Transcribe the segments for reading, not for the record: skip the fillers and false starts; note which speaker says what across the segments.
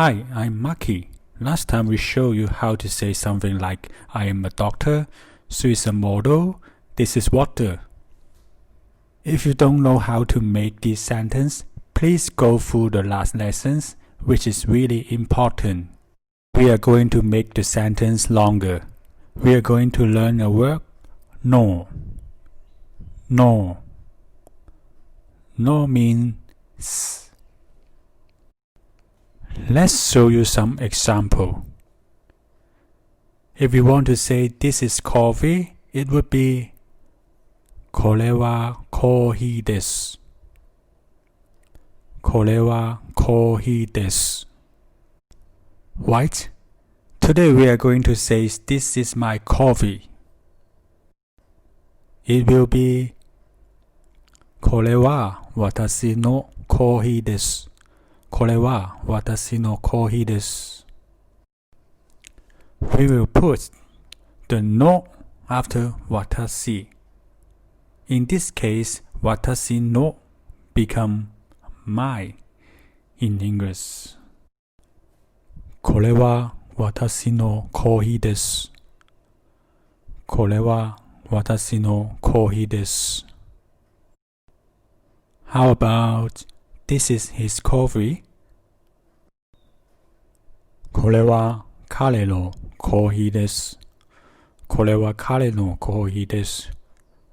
Speaker 1: Hi, I'm Maki. Last time we showed you how to say something like I am a doctor, she is a model, this is water. If you don't know how to make this sentence, please go through the last lessons, which is really important. We are going to make the sentence longer. We are going to learn a word, no. No. No means. Let's show you some example. If you want to say this is coffee, it would be これはコーヒーです。これはコーヒーです。Right? Today we are going to say this is my coffee. It will be これは私のコーヒーです。これは私のコーヒーです。We will put the no after 私。In this case, 私の become my in English. これは私のコーヒーです。これは私のコーヒーです。How about this is his coffee? これは彼のコーヒーです。これは彼のコーヒーです。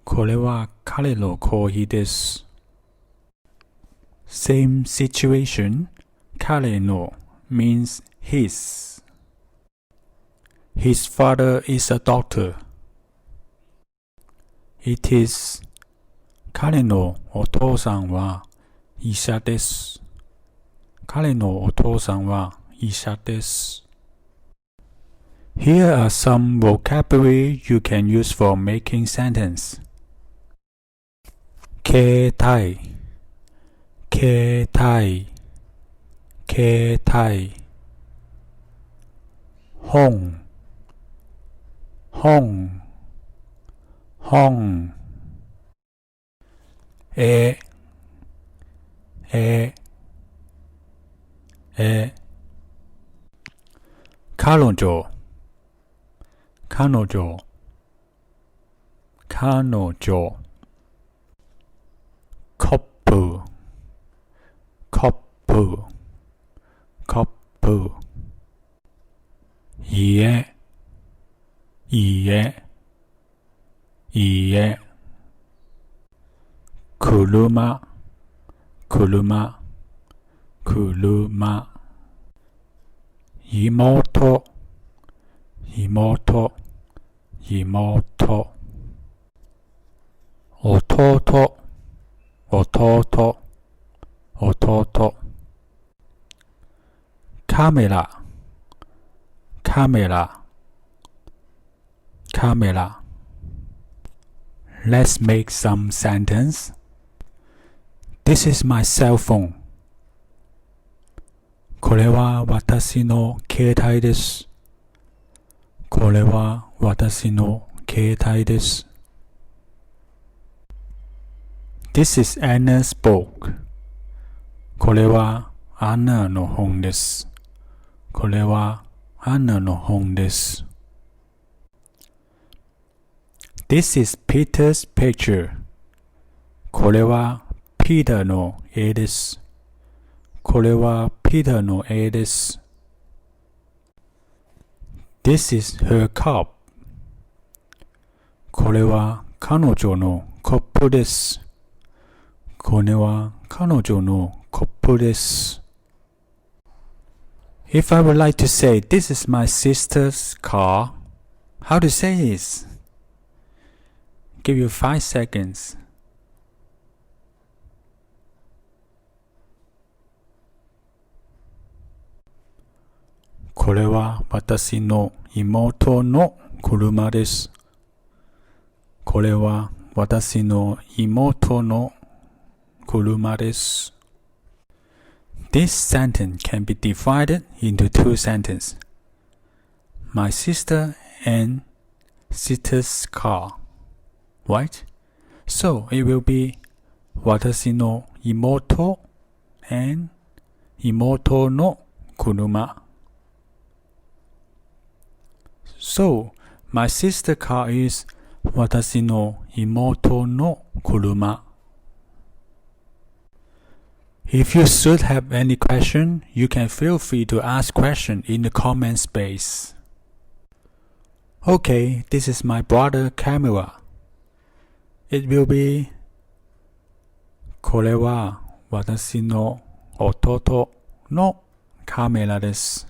Speaker 1: これは彼のコーヒーです。Same situation. 彼の means his. His father is a doctor. It is 彼のお父さんは医者です。彼のお父さんは医者です。Here are some vocabulary you can use for making sentence. 携帯、携帯、携帯。本、本、本。彼女、彼女、彼女。コップ、コップ、コップ。家、家、家。車、車、車。妹、妹、妹。弟、弟、弟。カメラ、カメラ、カメラ。Let's make some sentence. This is my cell phone. これは私の携帯です。これは私の携帯です。This is Anna's book. これはアナの本です。これはアナの本です。This is Peter's picture. これはピーターの絵です。これはピーターの絵です。This is her cup. これは彼女のコップです。これは彼女のコップです。If I would like to say, this is my sister's car, how to say this? Give you 5 seconds. これは私の妹の車です。これは私の妹の車です。This sentence can be divided into 2 sentences. My sister and sister's car. Right? So it will be 私の妹 and 妹の kuruma. So, my sister car is watashi no imoto no kuruma. If you should have any question, you can feel free to ask question in the comment space. Okay, this is my brother camera. It will be これは私の弟のカメラです。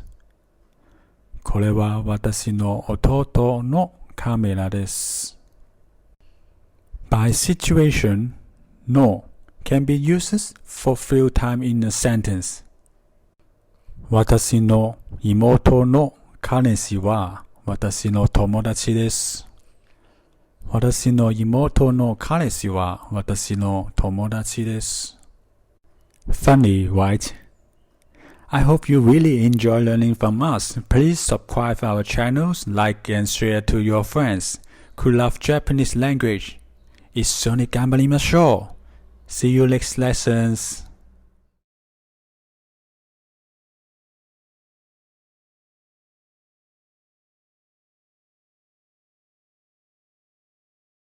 Speaker 1: これは私の弟のカメラです。By situation, no can be used for few time in a sentence. 私の妹の彼氏は私の友達です。私の妹の彼氏は私の友達です。Funny, right? I hope you really enjoy learning from us. Please subscribe our channels, like and share to your friends who love Japanese language. 一緒に頑張りましょう。See you next lessons.